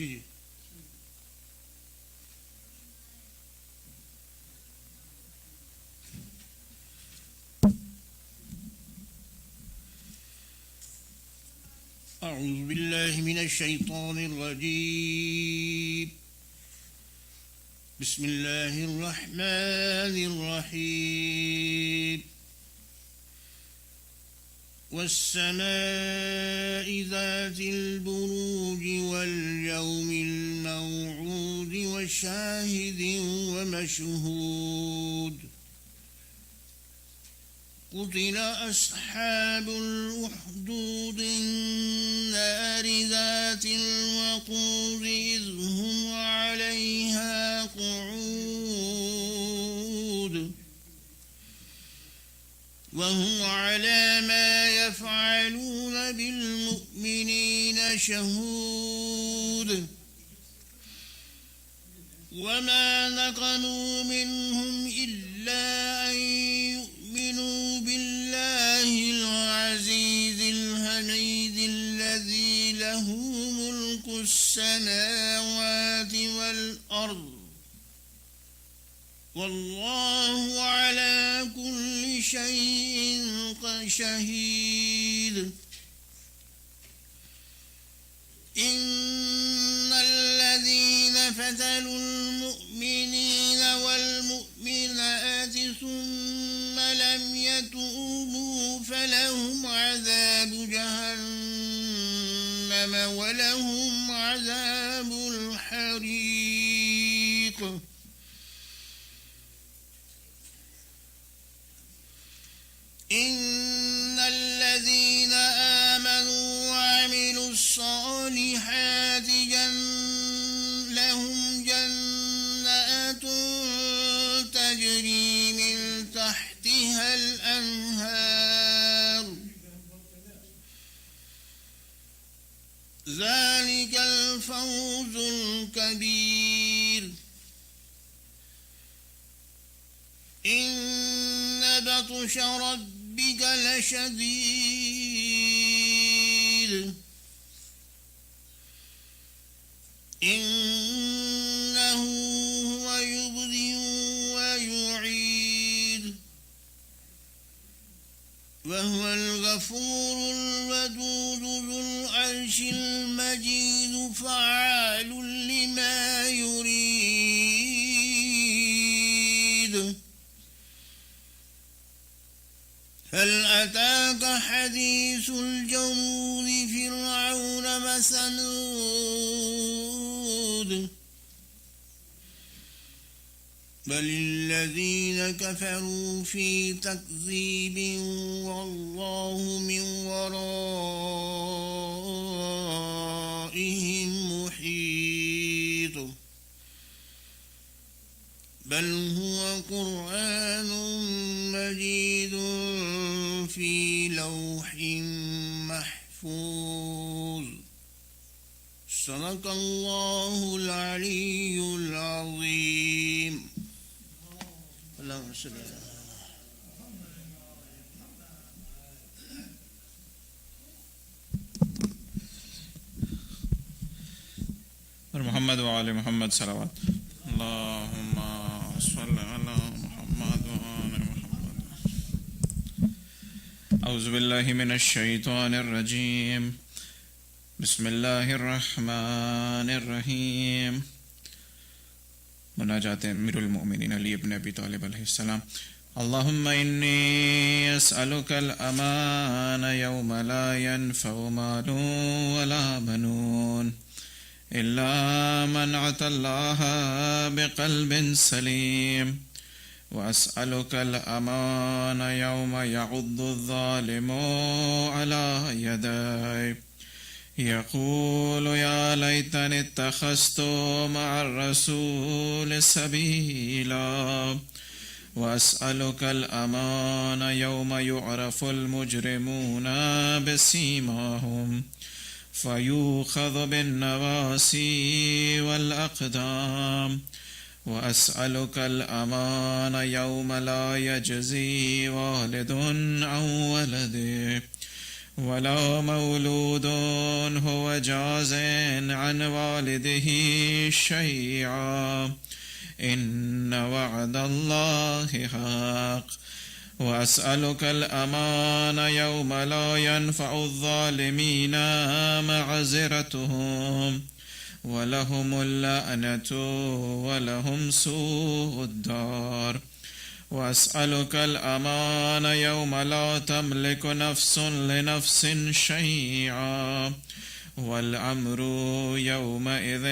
Ji ji أعوذ بالله من الشيطان الرجيم بسم الله الرحمن الرحيم والسماء ذات البروج واليوم الموعود وشاهد ومشهود قتل أصحاب الأخدود النار ذات الوقود إذ هم عليها قعود وهم على ما يفعلون بالمؤمنين شهود وما نقموا منهم إلا أن يؤمنوا بالله العزيز الحميد الذي له ملك السماوات والأرض والله على كل شيء شهيد إن الذين فتنوا المؤمنين والمؤمنات ثم لم يتوبوا فلهم عذاب جهنم ولهم عذاب الحريق إن الذين آمنوا وعملوا الصالحات لهم جنات تجري من تحتها الأنهار ذلك الفوز الكبير إن بطش ربك لشديد إنه هو يبدئ ويعيد وهو الغفور الودود ذو العرش المجيد فعال لما يريد هل أتاك حديث الجنود فرعون وثمود بل الذين كفروا في تكذيب والله من ورائهم محيط بل هو قرآن مجيد في لوح محفوظ صدق الله العلي العظيم اللهم صل على محمد وعلى محمد صلوات اللهم صل على محمد وعلى محمد. أعوذ بالله من الشيطان الرجيم بسم الله الرحمن الرحيم. مناجات-e-أمير المؤمنين علي بن أبي طالب عليه السلام. اللهم إني أسألك الأمان يوم لا ينفع مال ولا بنون إلا من أتى الله بقلب سليم وأسألك الأمان يوم يعض الظالم على يدي يقول يا ليتني اتخذت مع الرسول سبيلا وأسألك الأمان يوم يعرف المجرمون بسيماهم فيؤخذ بالنواسي والأقدام وأسألك الأمان يوم لا يجزي والد عن ولده ولا مولود هو جاز عن والده شيئا إن وعد الله حق. وأسألك الأمان يوم لا ينفع الظالمين معذرتهم ولهم اللعنة ولهم سوء الدار. وأسألك الأمان يوم لا تملك نفس لنفس شيئا والأمر يومئذ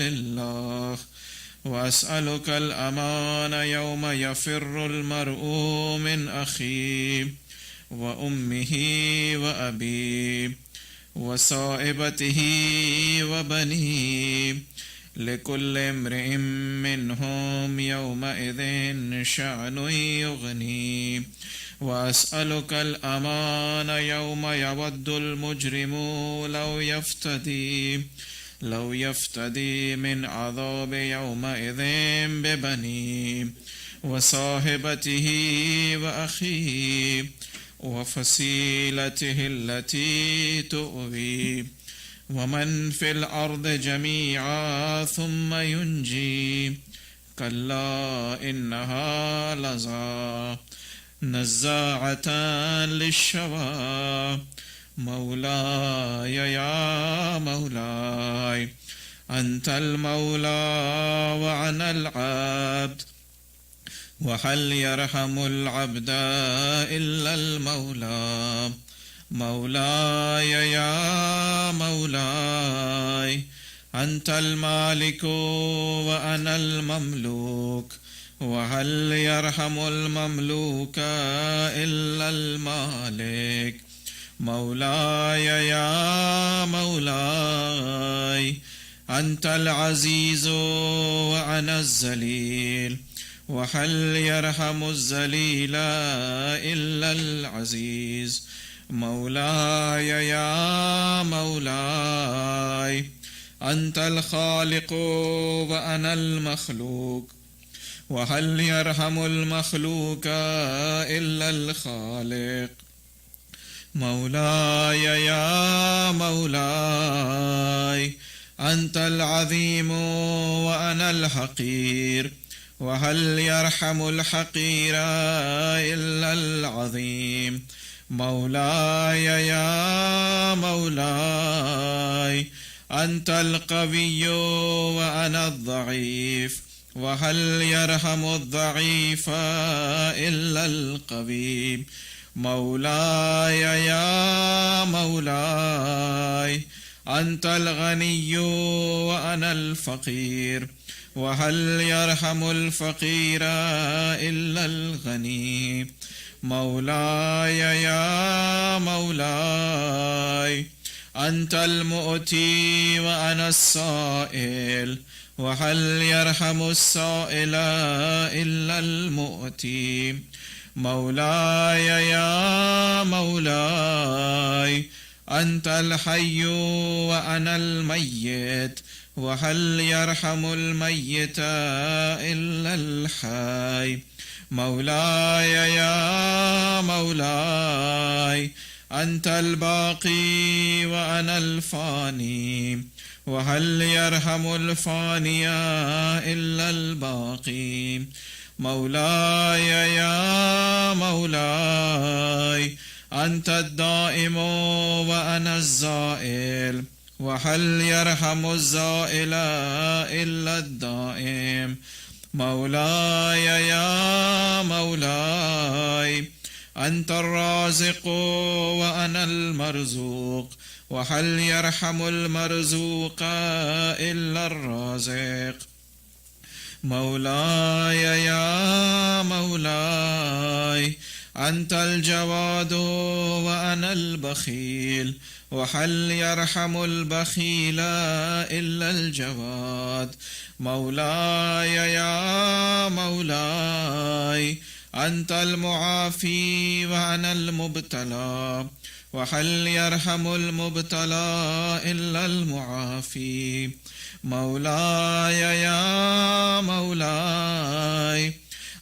لله. وأسألك الأمان يوم يفر المرء من أخيه وأمه وأبيه وصائبته وبنيه لكل امرئ منهم يومئذ شأن يغنيه. وأسألك الأمان يوم يود المجرم لو يفتدي من عذاب يومئذ ببنيه وصاحبته وأخيه وفصيلته التي تؤويه ومن في الأرض جميعا ثم ينجي. كلا إنها لظى نزاعة للشوى. مولاي يا مولاي أنت المولى وأنا العبد وهل يرحم العبد إلا المولى. مولاي يا مولاي أنت المالك وأنا المملوك وهل يرحم المملوك إلا المالك. مولاي يا مولاي أنت العزيز وأنا الذليل وهل يرحم الذليل إلا العزيز. مولاي يا مولاي أنت الخالق وأنا المخلوق وهل يرحم المخلوق إلا الخالق. مولاي يا مولاي أنت العظيم وأنا الحقير وهل يرحم الحقير إلا العظيم. مولاي يا مولاي أنت القوي وأنا الضعيف وهل يرحم الضعيف إلا القوي. مولاي يا مولاي أنت الغني وأنا الفقير وهل يرحم الفقير إلا الغني. مولاي يا مولاي أنت المؤتي وأنا السائل وهل يرحم السائل إلا المؤتي. مولاي يا مولاي أنت الحي وأنا الميت وهل يرحم الميت إلا الحي. مولاي يا مولاي أنت الباقي وأنا الفاني وهل يرحم الفاني إلا الباقي. مولاي يا مولاي أنت الدائم وأنا الزائل وهل يرحم الزائل إلا الدائم. مولاي يا مولاي أنت الرازق وأنا المرزوق وهل يرحم المرزوق إلا الرازق. مولاي يا مولاي أنت الجواد وأنا البخيل وهل يرحم البخيل إلا الجواد. مولاي يا مولاي أنت المعافي وأنا المبتلى وهل يرحم المبتلى إلا المعافي. مولاي يا مولاي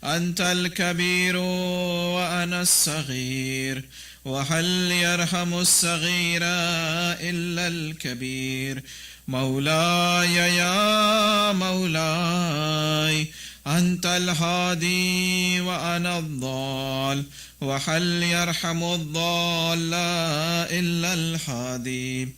أنت الكبير وأنا الصغير وهل يرحم الصغير إلا الكبير مولاي يا مولاي أنت الهادي وأنا الضال وهل يرحم الضال إلا الهادي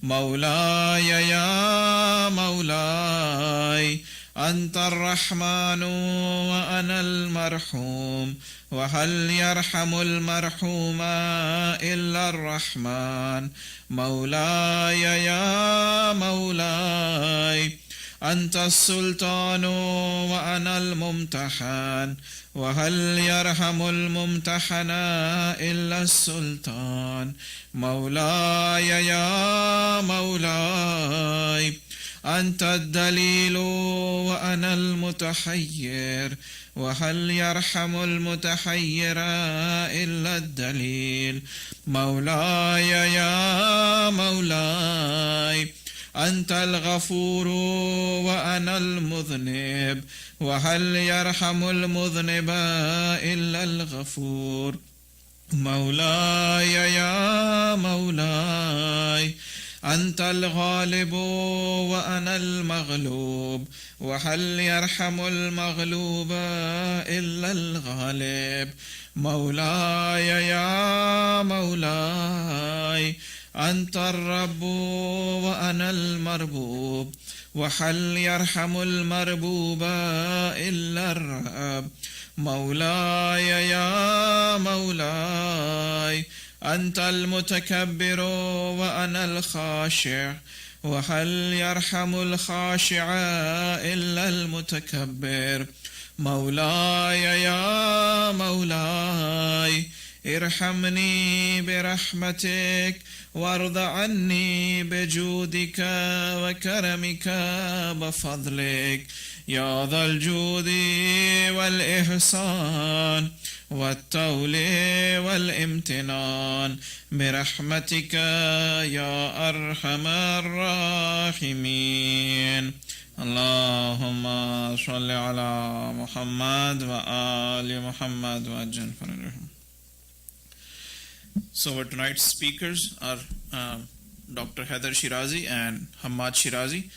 مولاي يا مولاي أنت الرحمن وأنا المرحوم وهل يرحم المرحوم إلا الرحمن مولاي يا مولاي أنت السلطان وأنا الممتحن وهل يرحم الممتحن إلا السلطان مولاي يا مولاي أنت الدليل وأنا المتحير وهل يرحم المتحير إلا الدليل مولاي يا مولاي أنت الغفور وأنا المذنب وهل يرحم المذنب إلا الغفور مولاي يا مولاي أنت الغالب وأنا المغلوب وهل يرحم المغلوب إلا الغالب مولاي يا مولاي أنت الرب وأنا المربوب وهل يرحم المربوب إلا الرب مولاي يا مولاي أنت المتكبر وأنا الخاشع وهل يرحم الخاشع إلا المتكبر مولاي يا مولاي ارحمني برحمتك وارض عني بجودك وكرمك بفضلك يا ذا الجود والإحسان والطول والامتنان برحمتك يا أرحم الراحمين اللهم صل على محمد وآل محمد وأجل فرجهم. So our tonight's speakers are Dr. Haider Shirazi and Hammad Shirazi.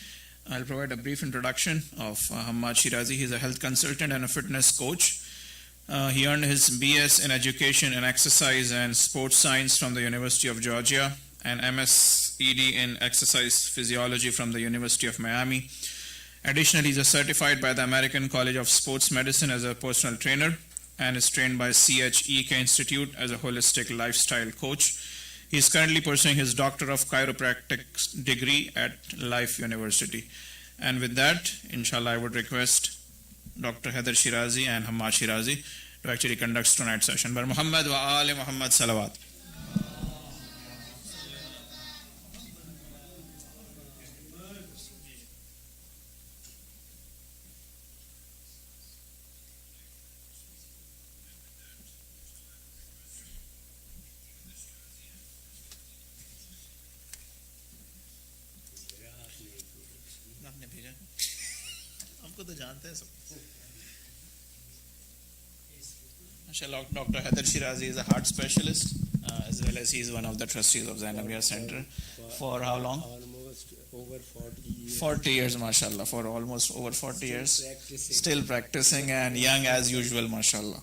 I'll provide a brief introduction of Hammad Shirazi. He's a health consultant and a fitness coach. He earned his BS in Education and Exercise and Sports Science from the University of Georgia and MS-ED in Exercise Physiology from the University of Miami. Additionally, he is certified by the American College of Sports Medicine as a personal trainer and is trained by CHEK Institute as a holistic lifestyle coach. He is currently pursuing his Doctor of Chiropractic degree at Life University. And with that, inshallah, I would request Dr. Haider Shirazi and Hammad Shirazi to actually conduct tonight's session. Bar Muhammad wa Ali Muhammad salawat. Dr. Haider Shirazi is a heart specialist as well as he is one of the trustees of Zainabia Center. For how long? Almost over 40 years. 40 years, mashallah. For almost over 40 years. Still practicing and young as usual, mashallah.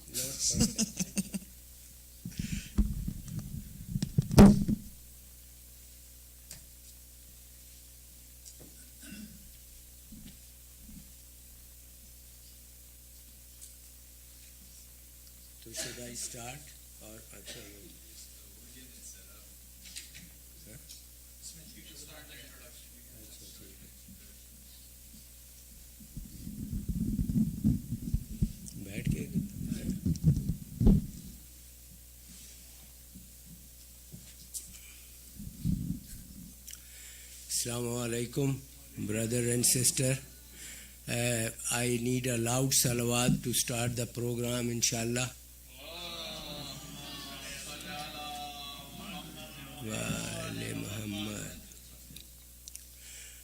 Should I start or बैठ के Assalamu alaikum, brother and sister. I need a loud salawat to start the program, inshallah.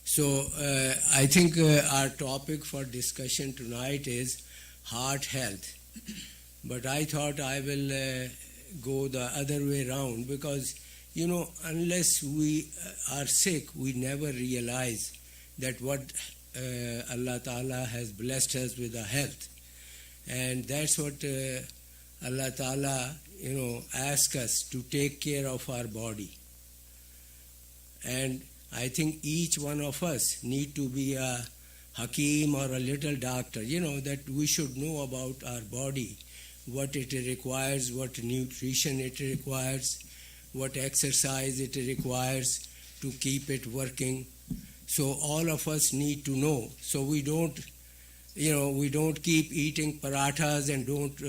So I think our topic for discussion tonight is heart health. But I thought I will go the other way around, because unless we are sick, we never realize that what Allah Ta'ala has blessed us with a health. And that's what Allah Ta'ala asks us to take care of our body. And I think each one of us need to be a hakim or a little doctor, that we should know about our body, what it requires, what nutrition it requires, what exercise it requires to keep it working. So all of us need to know. So we don't keep eating parathas and don't,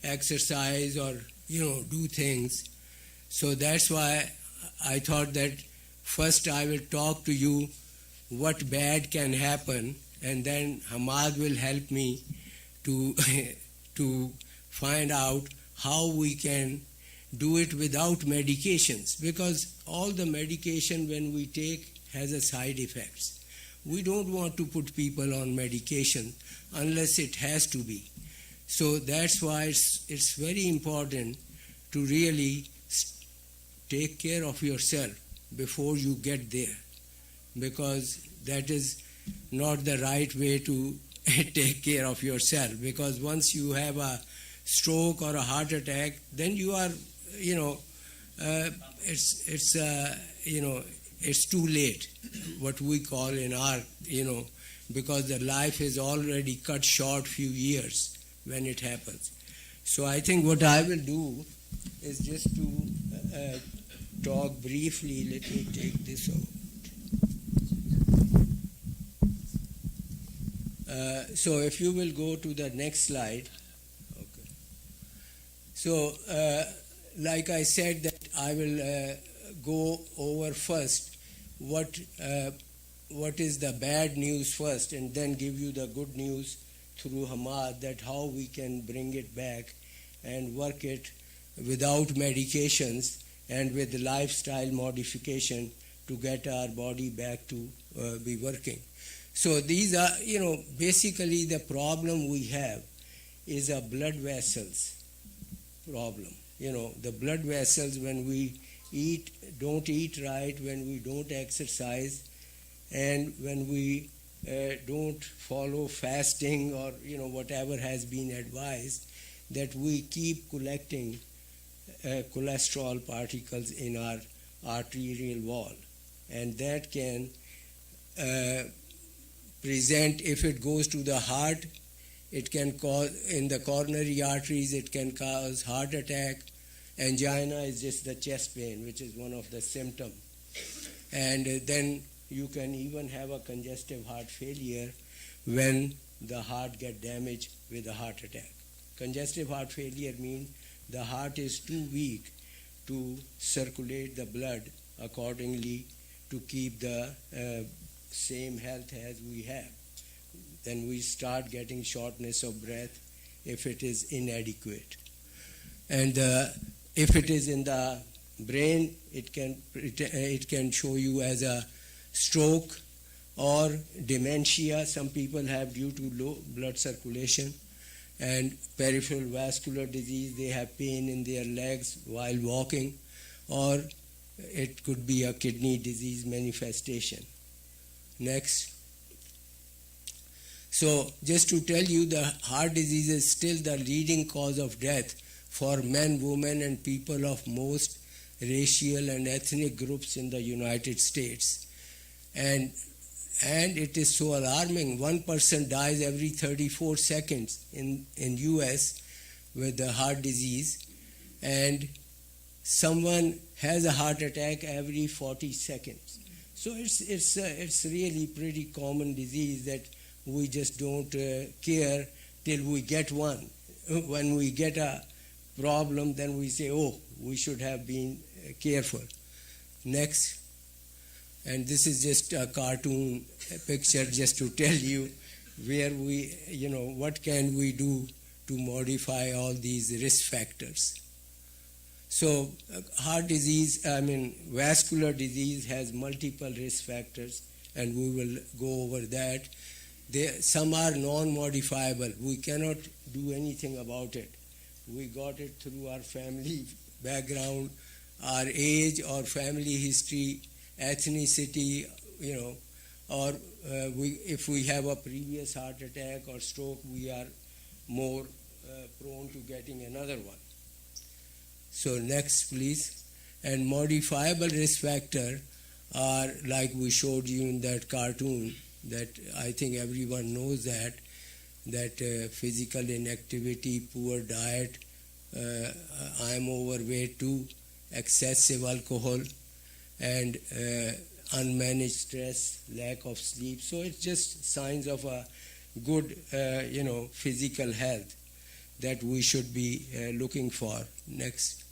exercise or, do things. So that's why I thought that first I will talk to you what bad can happen, and then Hamad will help me to to find out how we can do it without medications, because all the medication when we take has a side effects. We don't want to put people on medication unless it has to be. So that's why it's very important to really take care of yourself before you get there, because that is not the right way to take care of yourself. Because once you have a stroke or a heart attack, then you are, it's too late, what we call in our, because the life is already cut short few years when it happens. So I think what I will do is just to talk briefly. Let me take this out. So if you will go to the next slide. Okay. So like I said, that I will go over first what is the bad news first, and then give you the good news through Hamad, that how we can bring it back and work it without medications and with lifestyle modification to get our body back to be working. So these are, basically the problem we have is a blood vessels problem. The blood vessels, when we don't eat right, when we don't exercise, and when we don't follow fasting or, whatever has been advised, that we keep collecting cholesterol particles in our arterial wall. And that can present, if it goes to the heart, it can cause, in the coronary arteries, it can cause heart attack. Angina is just the chest pain, which is one of the symptoms. And then you can even have a congestive heart failure when the heart gets damaged with a heart attack. Congestive heart failure means the heart is too weak to circulate the blood accordingly to keep the same health as we have. Then we start getting shortness of breath if it is inadequate. And if it is in the brain, it can show you as a stroke or dementia. Some people have due to low blood circulation. And peripheral vascular disease, they have pain in their legs while walking, or it could be a kidney disease manifestation. Next. So just to tell you, the heart disease is still the leading cause of death for men, women, and people of most racial and ethnic groups in the United States. And it is so alarming. One person dies every 34 seconds in US with the heart disease, and someone has a heart attack every 40 seconds. So it's really pretty common disease that we just don't care till we get one. When we get a problem, then we say, oh, we should have been careful. Next. And this is just a cartoon picture just to tell you where we, what can we do to modify all these risk factors. So heart disease, vascular disease has multiple risk factors, and we will go over that. Some are non-modifiable. We cannot do anything about it. We got it through our family background, our age, or family history, ethnicity, or if we have a previous heart attack or stroke, we are more prone to getting another one. So next, please. And modifiable risk factor are like we showed you in that cartoon, that I think everyone knows that physical inactivity, poor diet, I'm overweight too, excessive alcohol, and unmanaged stress, lack of sleep. So it's just signs of a good, physical health that we should be looking for. Next.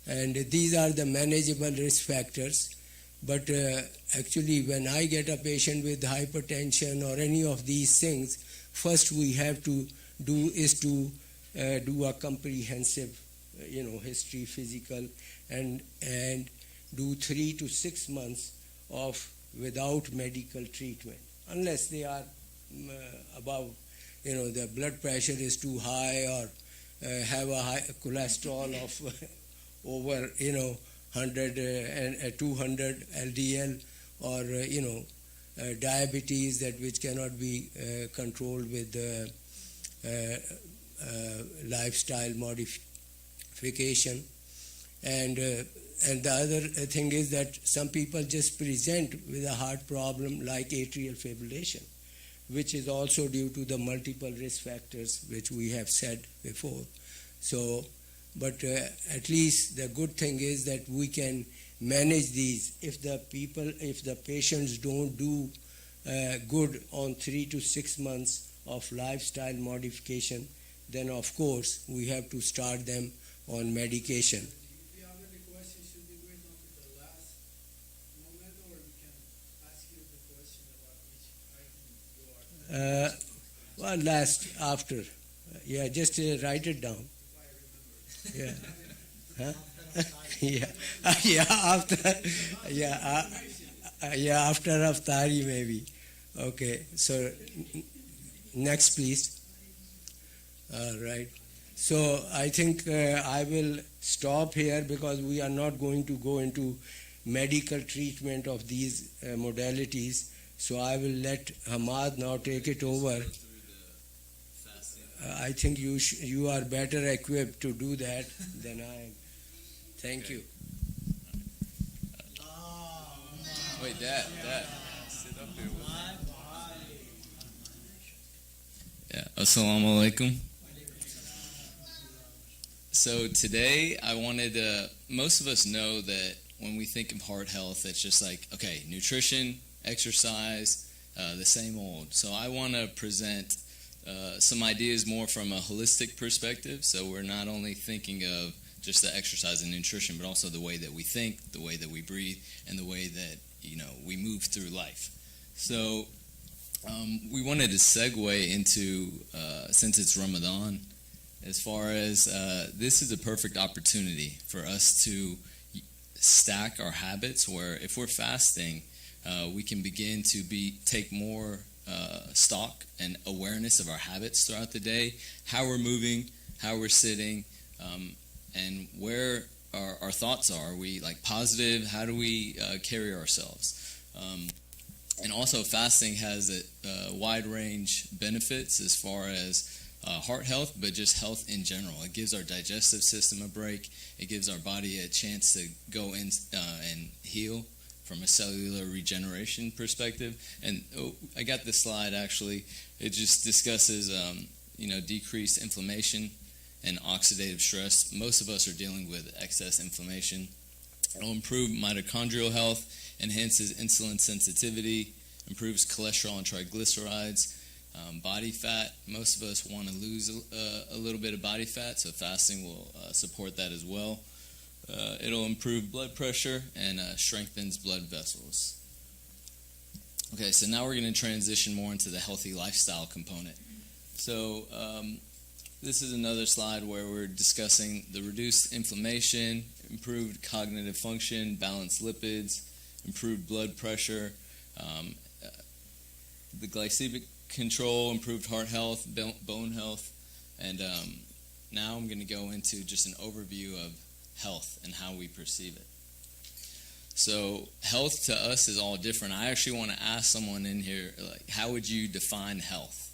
And these are the manageable risk factors. But actually, when I get a patient with hypertension or any of these things, first we have to do is to do a comprehensive, history, physical, and do 3 to 6 months of without medical treatment, unless they are above, their blood pressure is too high or have a high cholesterol of over, 100 and 200 LDL, or diabetes that which cannot be controlled with lifestyle modification. And the other thing is that some people just present with a heart problem like atrial fibrillation, which is also due to the multiple risk factors which we have said before. So, but at least the good thing is that we can manage these. If the patients don't do good on 3 to 6 months of lifestyle modification, then of course we have to start them on medication. If you have any questions, should we wait until the last moment, or we can ask you the question about each item you are? Well, last, after. Yeah, just write it down. Yeah. Huh? yeah, after Aftari maybe. Okay, so next please. All right. So I think I will stop here because we are not going to go into medical treatment of these modalities. So I will let Hamad now take it over. I think you are better equipped to do that than I am. Thank you. Wait, Dad, sit up here with me. Yeah, assalamu alaikum. So today I wanted most of us know that when we think of heart health, it's just like, okay, nutrition, exercise, the same old. So I want to present some ideas more from a holistic perspective. So we're not only thinking of just the exercise and nutrition, but also the way that we think, the way that we breathe, and the way that we move through life. So we wanted to segue into, since it's Ramadan, as far as this is a perfect opportunity for us to stack our habits, where if we're fasting, we can begin to take more stock and awareness of our habits throughout the day, how we're moving, how we're sitting, and where our thoughts are. Are we positive? How do we carry ourselves? And also fasting has a wide range benefits as far as heart health, but just health in general. It gives our digestive system a break. It gives our body a chance to go in and heal from a cellular regeneration perspective. And I got this slide actually. It just discusses decreased inflammation and oxidative stress. Most of us are dealing with excess inflammation. It'll improve mitochondrial health, enhances insulin sensitivity, improves cholesterol and triglycerides, body fat. Most of us want to lose a little bit of body fat, so fasting will support that as well. It'll improve blood pressure and strengthens blood vessels. Okay, so now we're going to transition more into the healthy lifestyle component. So this is another slide where we're discussing the reduced inflammation, improved cognitive function, balanced lipids, improved blood pressure, the glycemic control, improved heart health, bone health, and now I'm going to go into just an overview of health and how we perceive it. So health to us is all different. I actually want to ask someone in here, like, how would you define health?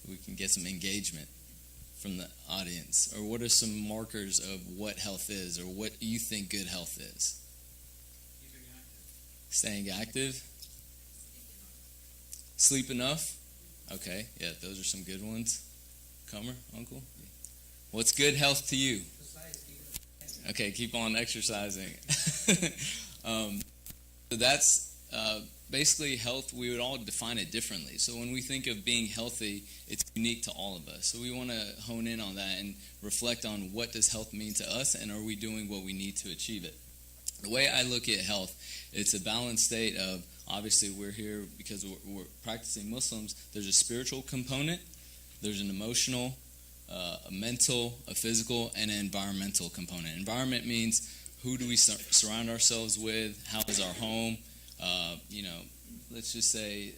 We can get some engagement from the audience. Or what are some markers of what health is, or what you think good health is? Keeping active. Staying active? Sleep enough? Okay, yeah, those are some good ones. Comer, uncle? What's good health to you? Okay, keep on exercising. So that's basically health. We would all define it differently. So when we think of being healthy, it's unique to all of us. So we want to hone in on that and reflect on what does health mean to us, and are we doing what we need to achieve it. The way I look at health, it's a balanced state of, obviously we're here because we're practicing Muslims. There's a spiritual component, there's an emotional, a mental, a physical, and an environmental component. Environment means who do we surround ourselves with, how is our home, let's just say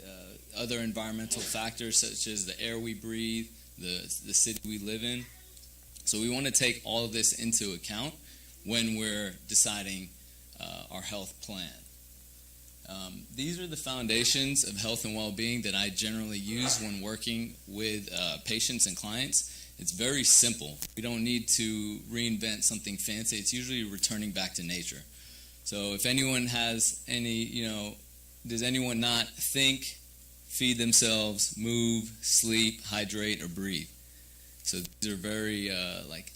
other environmental factors such as the air we breathe, the city we live in. So we want to take all of this into account when we're deciding our health plan. These are the foundations of health and well-being that I generally use when working with patients and clients. It's very simple. We don't need to reinvent something fancy. It's usually returning back to nature. So if anyone has any, does anyone not think, feed themselves, move, sleep, hydrate, or breathe? So these are very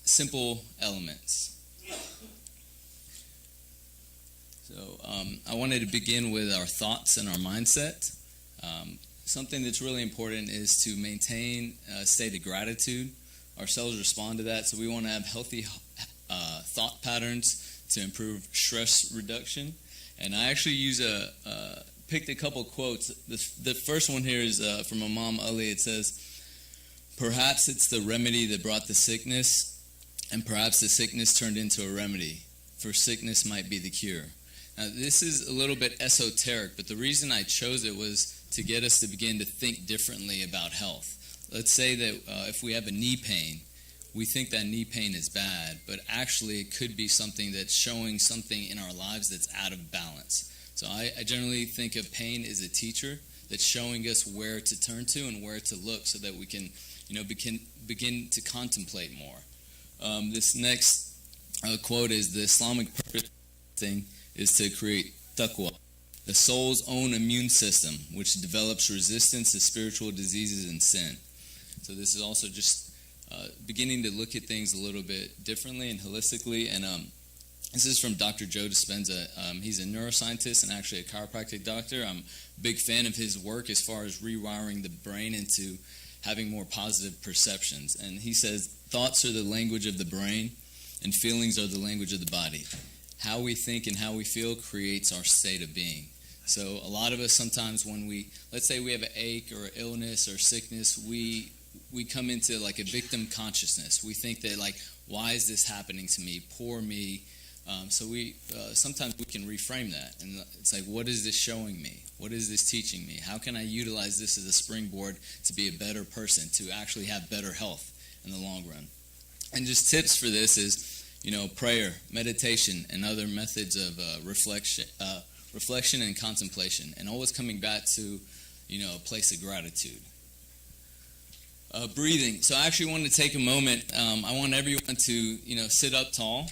simple elements. So I wanted to begin with our thoughts and our mindset. Something that's really important is to maintain a state of gratitude. Our cells respond to that, so we want to have healthy thought patterns to improve stress reduction. And I actually picked a couple quotes. The first one here is from Imam Ali. It says, "Perhaps it's the remedy that brought the sickness, and perhaps the sickness turned into a remedy, for sickness might be the cure." Now, this is a little bit esoteric, but the reason I chose it was to get us to begin to think differently about health. Let's say that if we have a knee pain, we think that knee pain is bad, but actually it could be something that's showing something in our lives that's out of balance. So I generally think of pain as a teacher that's showing us where to turn to and where to look so that we can, begin to contemplate more. This next quote is, "The Islamic purpose thing is to create taqwa, the soul's own immune system, which develops resistance to spiritual diseases and sin." So this is also just beginning to look at things a little bit differently and holistically. And this is from Dr. Joe Dispenza. He's a neuroscientist and actually a chiropractic doctor. I'm a big fan of his work as far as rewiring the brain into having more positive perceptions. And he says, "Thoughts are the language of the brain, and feelings are the language of the body. How we think and how we feel creates our state of being." So a lot of us sometimes when let's say we have an ache or illness or sickness, we come into like a victim consciousness. We think that why is this happening to me? Poor me. So sometimes we can reframe that. And it's like, what is this showing me? What is this teaching me? How can I utilize this as a springboard to be a better person, to actually have better health in the long run? And just tips for this is, prayer, meditation, and other methods of reflection and contemplation, and always coming back to, a place of gratitude. Breathing. So I actually want to take a moment. I want everyone to, sit up tall.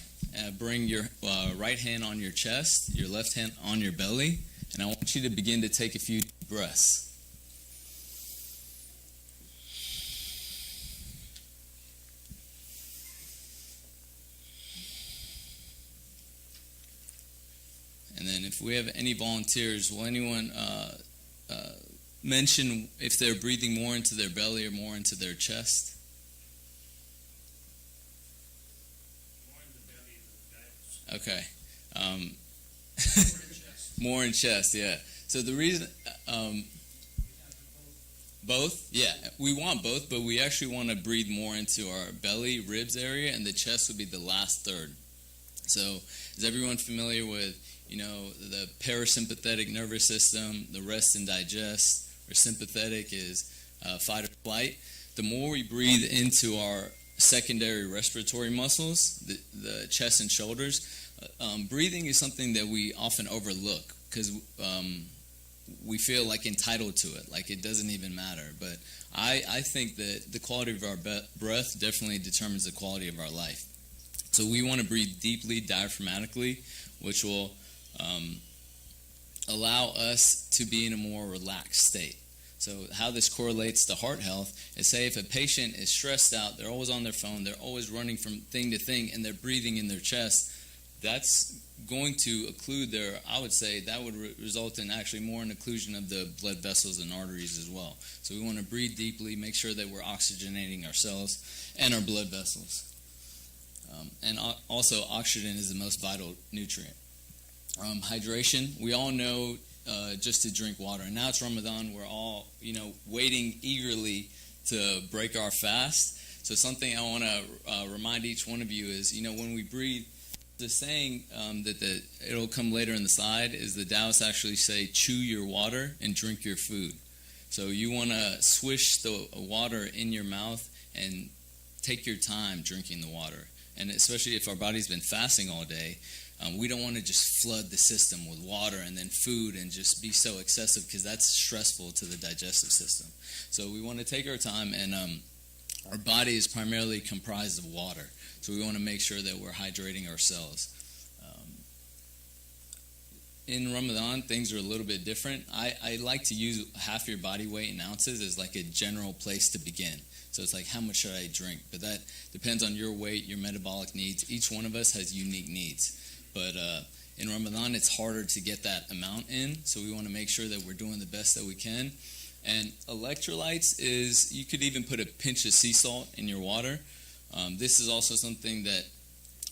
Bring your right hand on your chest, your left hand on your belly, and I want you to begin to take a few deep breaths. And then if we have any volunteers, will anyone mention if they're breathing more into their belly or more into their chest? Okay. More in chest, yeah. So the reason, both? Yeah, we want both, but we actually want to breathe more into our belly, ribs area, and the chest would be the last third. So is everyone familiar with, the parasympathetic nervous system, the rest and digest, or sympathetic is fight or flight. The more we breathe into our secondary respiratory muscles, the chest and shoulders, breathing is something that we often overlook because we feel like entitled to it, like it doesn't even matter. But I think that the quality of our breath definitely determines the quality of our life. So we want to breathe deeply, diaphragmatically, which will allow us to be in a more relaxed state. So how this correlates to heart health is, say if a patient is stressed out, they're always on their phone, they're always running from thing to thing, and they're breathing in their chest, that's going to occlude their, I would say that would result in actually more an occlusion of the blood vessels and arteries as well. So we want to breathe deeply, make sure that we're oxygenating our cells and our blood vessels. And also oxygen is the most vital nutrient. Hydration, we all know just to drink water. And now it's Ramadan, we're all, waiting eagerly to break our fast. So something I want to remind each one of you is, when we breathe, the saying that it'll come later in the slide is the Taoists actually say, chew your water and drink your food. So you want to swish the water in your mouth and take your time drinking the water. And especially if our body's been fasting all day, we don't want to just flood the system with water and then food and just be so excessive because that's stressful to the digestive system. So we want to take our time, and our body is primarily comprised of water. So we want to make sure that we're hydrating ourselves. In Ramadan, things are a little bit different. I like to use half your body weight in ounces as like a general place to begin. So it's like, how much should I drink? But that depends on your weight, your metabolic needs. Each one of us has unique needs. But in Ramadan, it's harder to get that amount in. So we want to make sure that we're doing the best that we can. And electrolytes is, you could even put a pinch of sea salt in your water. This is also something that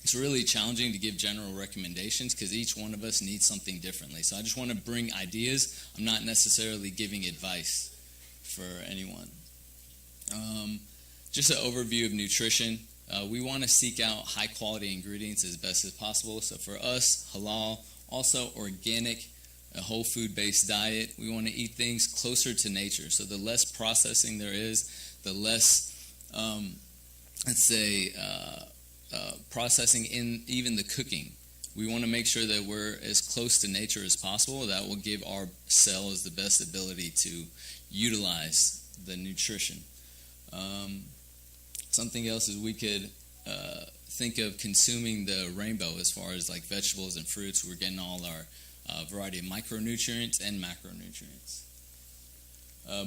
it's really challenging to give general recommendations because each one of us needs something differently. So I just want to bring ideas. I'm not necessarily giving advice for anyone. Just an overview of nutrition. We want to seek out high quality ingredients as best as possible. So for us, halal, also organic, a whole food based diet. We want to eat things closer to nature. So the less processing there is, the less, processing in even the cooking. We want to make sure that we're as close to nature as possible. That will give our cells the best ability to utilize the nutrition. Something else is we could think of consuming the rainbow as far as like vegetables and fruits. We're getting all our variety of micronutrients and macronutrients.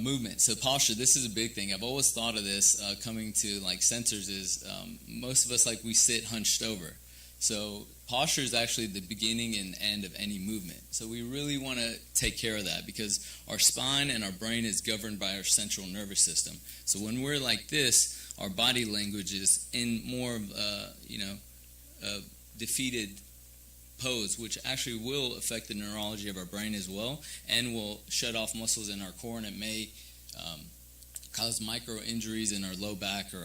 Movement. So posture, this is a big thing. I've always thought of this coming to like centers is most of us we sit hunched over. So posture is actually the beginning and end of any movement. So we really want to take care of that because our spine and our brain is governed by our central nervous system. So when we're like this, our body language is in more of a defeated pose, which actually will affect the neurology of our brain as well and will shut off muscles in our core, and it may cause micro injuries in our low back or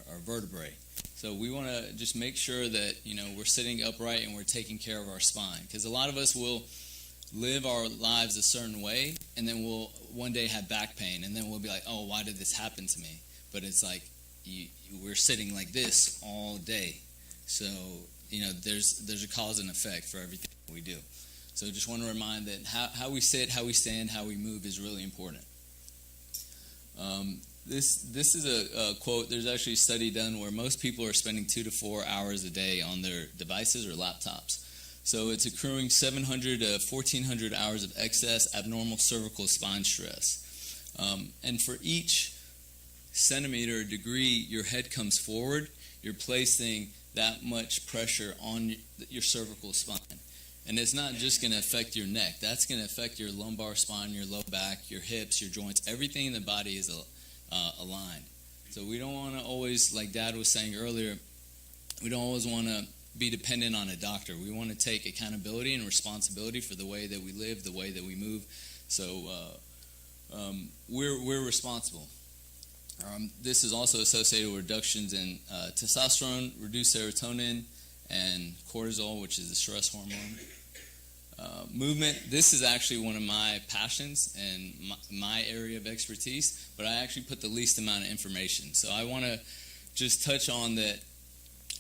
our vertebrae. So we want to just make sure that we're sitting upright and we're taking care of our spine, because a lot of us will live our lives a certain way and then we'll one day have back pain and then we'll be like, oh, why did this happen to me? But it's like we're sitting like this all day. So there's a cause and effect for everything we do. So just want to remind that how we sit, how we stand, how we move is really important. This is a quote. There's actually a study done where most people are spending 2 to 4 hours a day on their devices or laptops. So it's accruing 700 to 1,400 hours of excess abnormal cervical spine stress. And for each centimeter or degree your head comes forward, you're placing that much pressure on your cervical spine. And it's not just going to affect your neck. That's going to affect your lumbar spine, your low back, your hips, your joints. Everything in the body is aligned. So we don't want to always, like Dad was saying earlier, we don't always want to be dependent on a doctor. We want to take accountability and responsibility for the way that we live, the way that we move. So we're responsible. This is also associated with reductions in testosterone, reduced serotonin, and cortisol, which is the stress hormone. Movement, this is actually one of my passions and my area of expertise, but I actually put the least amount of information. So I want to just touch on that.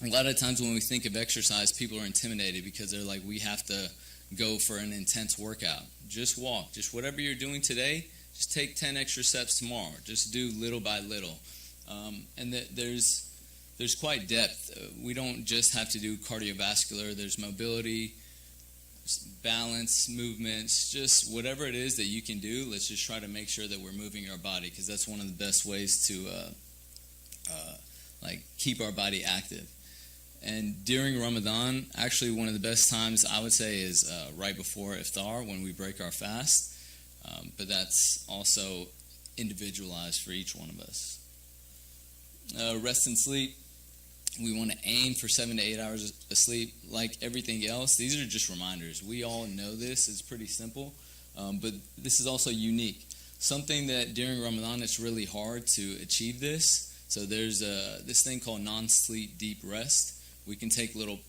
A lot of times when we think of exercise, people are intimidated because they're like, we have to go for an intense workout. Just walk. Just whatever you're doing today, just take 10 extra steps tomorrow. Just do little by little. And there's quite depth. We don't just have to do cardiovascular. There's mobility, balance, movements, just whatever it is that you can do. Let's just try to make sure that we're moving our body, because that's one of the best ways to keep our body active. And during Ramadan, actually one of the best times I would say is right before iftar, when we break our fast. But that's also individualized for each one of us. Rest and sleep. We want to aim for 7 to 8 hours of sleep. Like everything else, these are just reminders. We all know this. It's pretty simple. But this is also unique. Something that during Ramadan, it's really hard to achieve this. So there's this thing called non-sleep deep rest. We can take little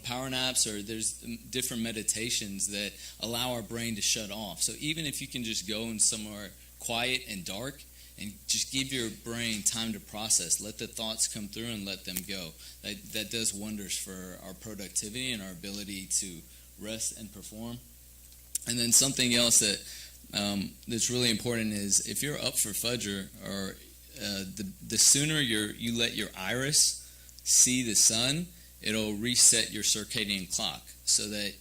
power naps, or there's different meditations that allow our brain to shut off. So even if you can just go in somewhere quiet and dark and just give your brain time to process, let the thoughts come through and let them go. That does wonders for our productivity and our ability to rest and perform. And then something else that's really important is if you're up for Fajr, or the sooner you let your iris see the sun, it'll reset your circadian clock so that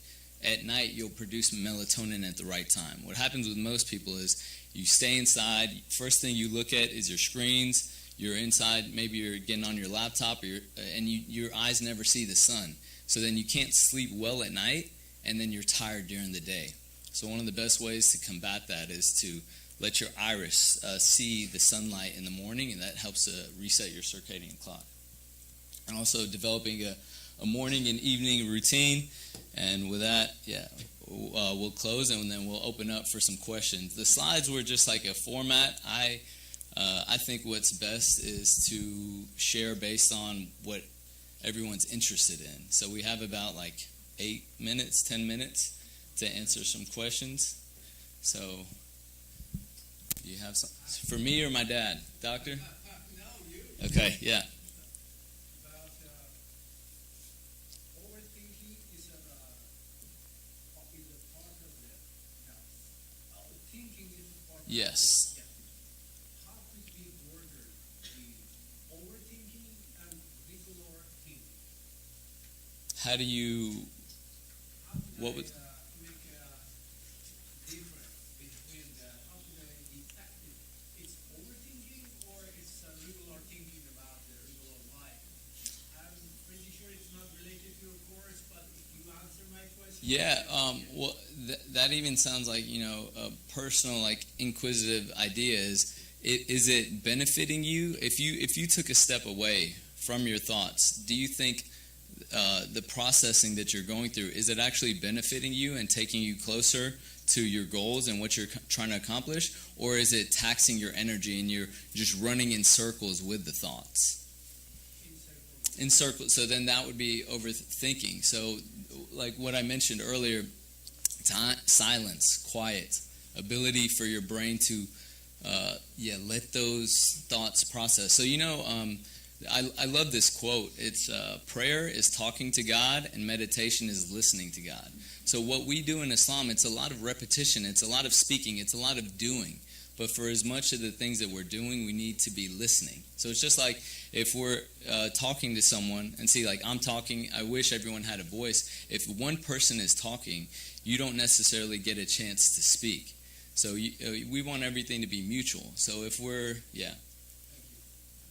at night you'll produce melatonin at the right time. What happens with most people is you stay inside, first thing you look at is your screens, you're inside, maybe you're getting on your laptop, and your eyes never see the sun. So then you can't sleep well at night, and then you're tired during the day. So one of the best ways to combat that is to let your iris see the sunlight in the morning, and that helps reset your circadian clock. And also developing a morning and evening routine. And with that, we'll close, and then we'll open up for some questions. The slides were just like a format. I think what's best is to share based on what everyone's interested in. So we have about 10 minutes to answer some questions. So you have some for me or my dad, Doctor? No, you. Okay, yeah. Overthinking is a part of the thinking is a part of Yes. How could we border the overthinking and regular thinking? How do you? How could What I would? make a difference between how could I detect it? It's overthinking or it's regular thinking about the regular life? I'm pretty sure it's not related to your course, but if you answer my question. Yeah. Well, that even sounds like a personal, inquisitive idea. Is it benefiting you if you took a step away from your thoughts? Do you think the processing that you're going through, is it actually benefiting you and taking you closer to your goals and what you're trying to accomplish, or is it taxing your energy and you're just running in circles with the thoughts? In circles. So then that would be overthinking. So like what I mentioned earlier, silence, quiet, ability for your brain to let those thoughts process. So I love this quote. It's prayer is talking to God and meditation is listening to God. So what we do in Islam, it's a lot of repetition, it's a lot of speaking, it's a lot of doing. But for as much of the things that we're doing, we need to be listening. So it's just like if we're talking to someone and see, I'm talking, I wish everyone had a voice. If one person is talking, you don't necessarily get a chance to speak. So we want everything to be mutual. So if we're,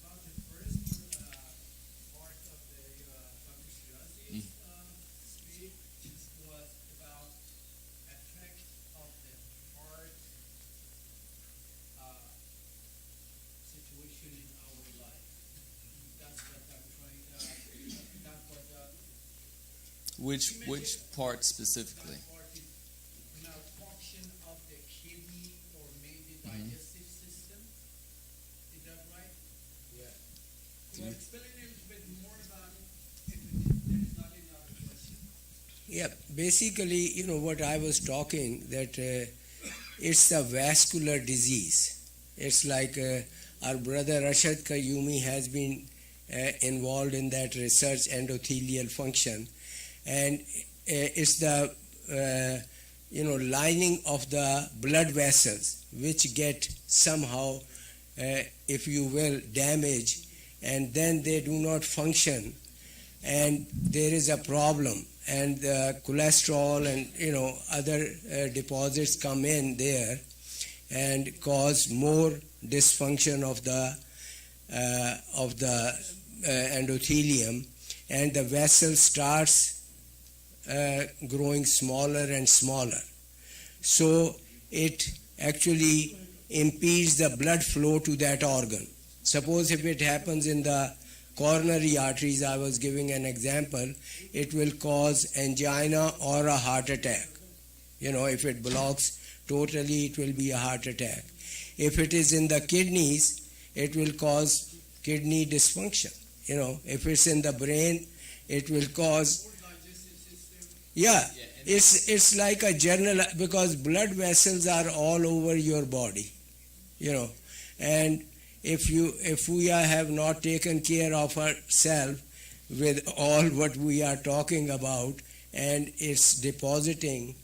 About the first part of the Dr. Shirazi's speech was about effect of the heart situation in our life. That's what I'm trying that's what which part specifically? that part is malfunction of the kidney or maybe digestive system. Is that right? Yeah. Could you explain a little bit more about it if there is not another question? Yeah, basically, what I was talking, that it's a vascular disease. It's like our brother Rashad Qayyumi has been involved in that research, endothelial function, and it's the lining of the blood vessels which get somehow, if you will, damaged, and then they do not function, and there is a problem, and cholesterol and other deposits come in there and cause more dysfunction of the endothelium, and the vessel starts growing smaller and smaller. So it actually impedes the blood flow to that organ. Suppose if it happens in the coronary arteries, I was giving an example, it will cause angina or a heart attack. If it blocks totally, it will be a heart attack. If it is in the kidneys, it will cause kidney dysfunction. If it's in the brain, it will cause. Yeah, it's like a general, because blood vessels are all over your body, and if we have not taken care of ourselves with all what we are talking about, and it's depositing,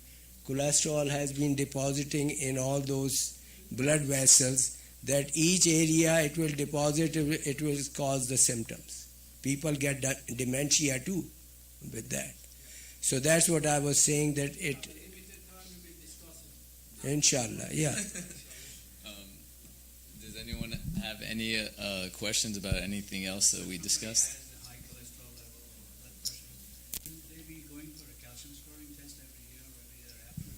cholesterol has been depositing in all those blood vessels, that each area it will deposit, it will cause the symptoms. People get dementia too with that. So that's what I was saying, that it, inshallah, yeah. Does anyone have any questions about anything else that we discussed? Has the high cholesterol level or blood pressure, should they be going for a calcium scoring test every year or every year after?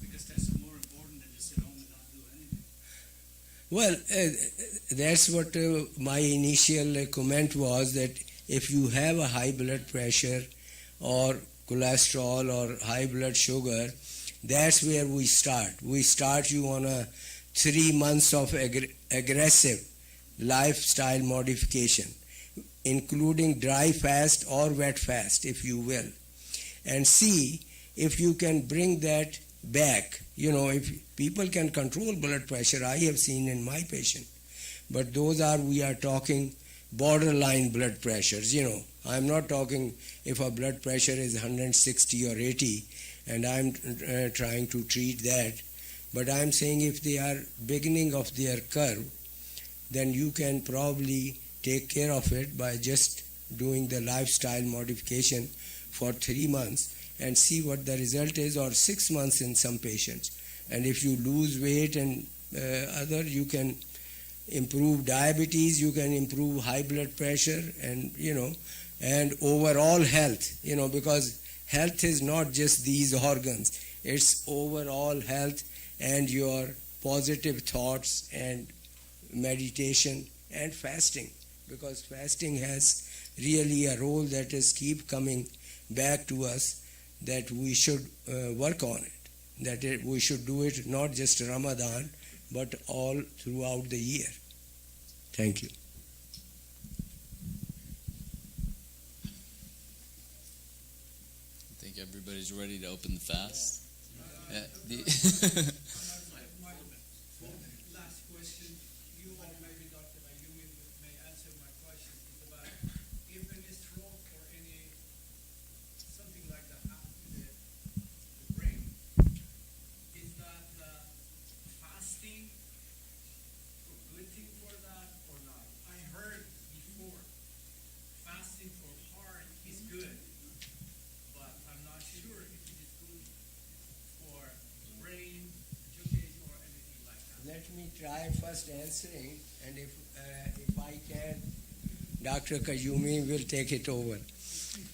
Because tests are more important than just sit home and not do anything. Well, that's what my initial comment was, that if you have a high blood pressure or cholesterol or high blood sugar, that's where we start. We start you on a 3 months of aggressive lifestyle modification, including dry fast or wet fast, if you will, and see if you can bring that back. If people can control blood pressure, I have seen in my patient, but those are, we are talking borderline blood pressures. I'm not talking if a blood pressure is 160 or 80 and I'm trying to treat that, but I'm saying if they are beginning of their curve, then you can probably take care of it by just doing the lifestyle modification for 3 months and see what the result is, or 6 months in some patients. And if you lose weight and you can improve diabetes, you can improve high blood pressure, and and overall health, because health is not just these organs, it's overall health and your positive thoughts and meditation and fasting, because fasting has really a role that is keep coming back to us, that we should work on it, that we should do it not just Ramadan but all throughout the year. Thank you. I think everybody's ready to open the fast. Yeah, Last question, you or maybe Dr. Ayumi may answer my question. It's about if any stroke or any something like that happens to the brain, is that fasting a good thing for that or not? I heard before fasting for heart is good, but I'm not sure if it is good for brain, education, or anything like that. Let me try first answering, and if I can, Dr. Qayyumi will take it over.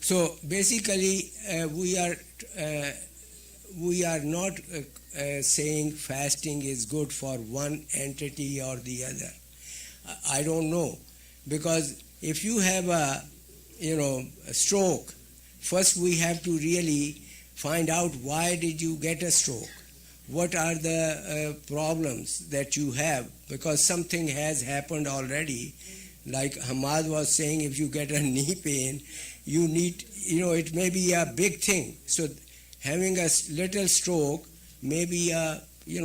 So basically, we are not saying fasting is good for one entity or the other. I don't know, because if you have a stroke, first we have to really find out why did you get a stroke. What are the problems that you have? Because something has happened already Like Hamad was saying, if you get a knee pain, you need, it may be a big thing. So having a little stroke may be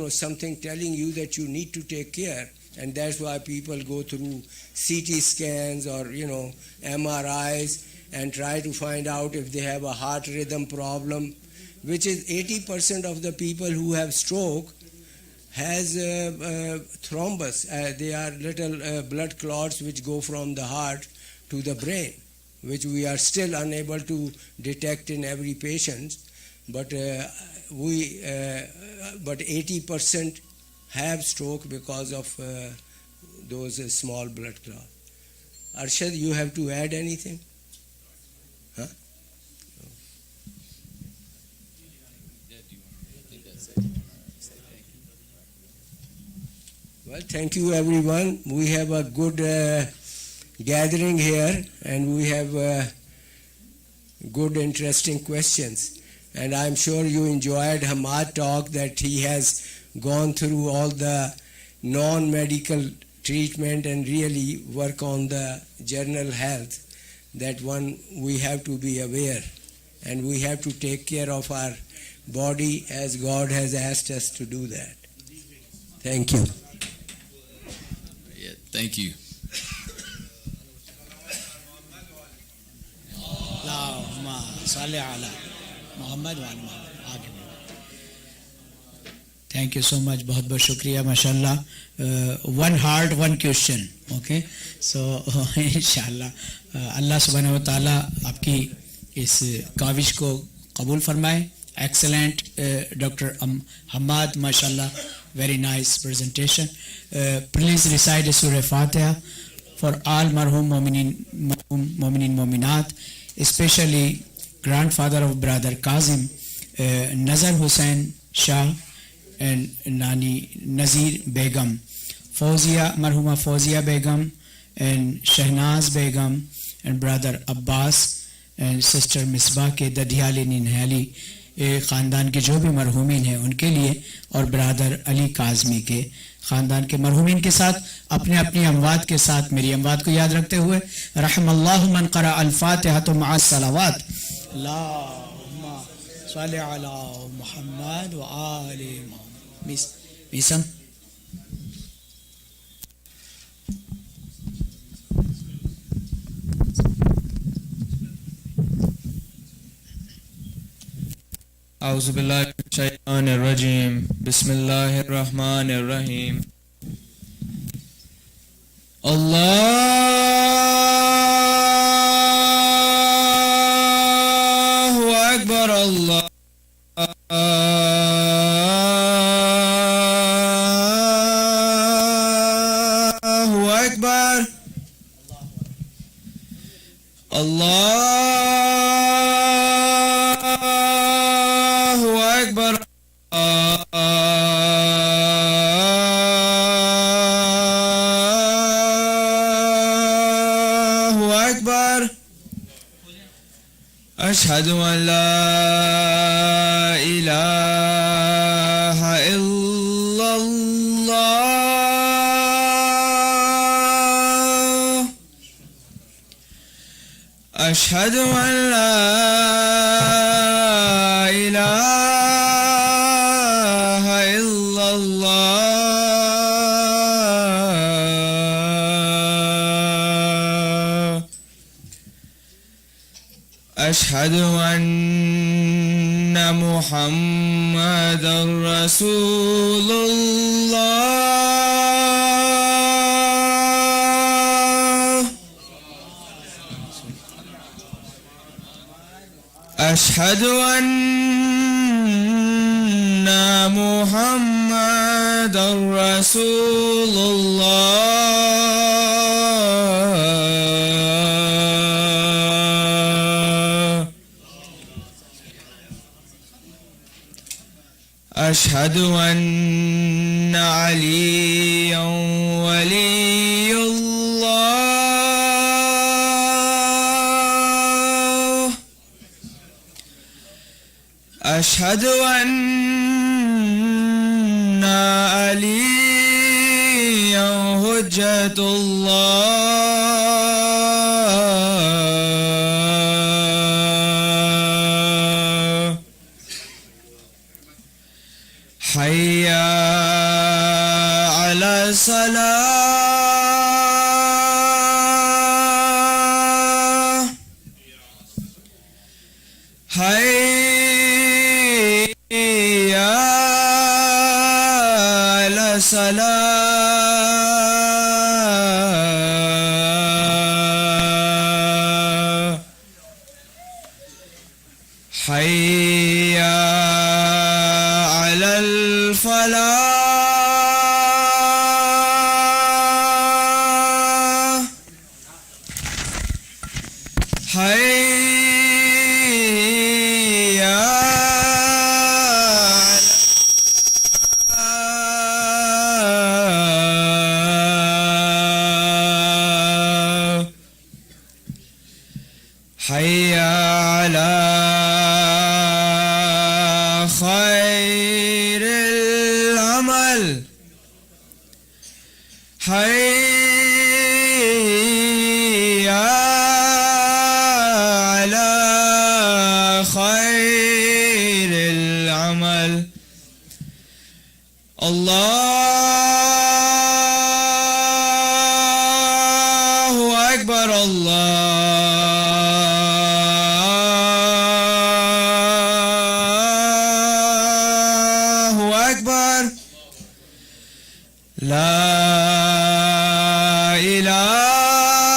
something telling you that you need to take care. And that's why people go through CT scans or, MRIs and try to find out if they have a heart rhythm problem, which is 80% of the people who have stroke has thrombus. They are little blood clots which go from the heart to the brain, which we are still unable to detect in every patient. But 80% have stroke because of those small blood clots. Arshad, you have to add anything? Huh? Well, thank you everyone. We have a good gathering here, and we have good interesting questions. And I'm sure you enjoyed Hamad talk, that he has gone through all the non-medical treatment and really work on the general health. That we have to be aware, and we have to take care of our body as God has asked us to do that. Thank you. Yeah, thank you. Thank you so much. बहुत बहुत शुक्रिया, माशाल्लाह. One heart, one question. Okay, so इंशाल्लाह अल्लाह सुब्हानहू व तआला आपकी इस काविश को कबूल फरमाए. Excellent, Dr. Hamad, mashallah, very nice presentation. Please recite Surah Fatiha for all marhum mu'minin mu'minat, especially grandfather of brother Kazim, Nazar Hussain Shah, and Nani Nazir Begum, marhuma Fawzia Begum, and Shahnaz Begum, and brother Abbas, and sister Misbah ke Dadhyali Ninhali, ख़ानदान के जो भी मरहूमिन हैं उनके लिए, और brother Ali Kazmi के ख़ानदान के मरहूमिन के साथ, अपने अपनी अमवात के साथ मेरी अमवात को याद रखते हुए, रहमल्लाहु मन क़रा अल-फ़ातिहा मअस सलावात, अल्लाहुम्मा सल्लि अला मुहम्मद व आलि मीसम. أعوذ بالله من الشيطان الرجيم بسم الله الرحمن الرحيم الله أكبر الله أكبر الله أشهد أن لا إله إلا الله أشهد أن لا إله إلا الله أشهد أن محمدا رسول الله أشهد أن محمدا رسول الله أشهد أن عليا ولي الله أشهد أن عليا حجة الله حي على الصلاة حي على الفلاح حي على حي على خير العمل حي على خير العمل الله أكبر الله أكبر لا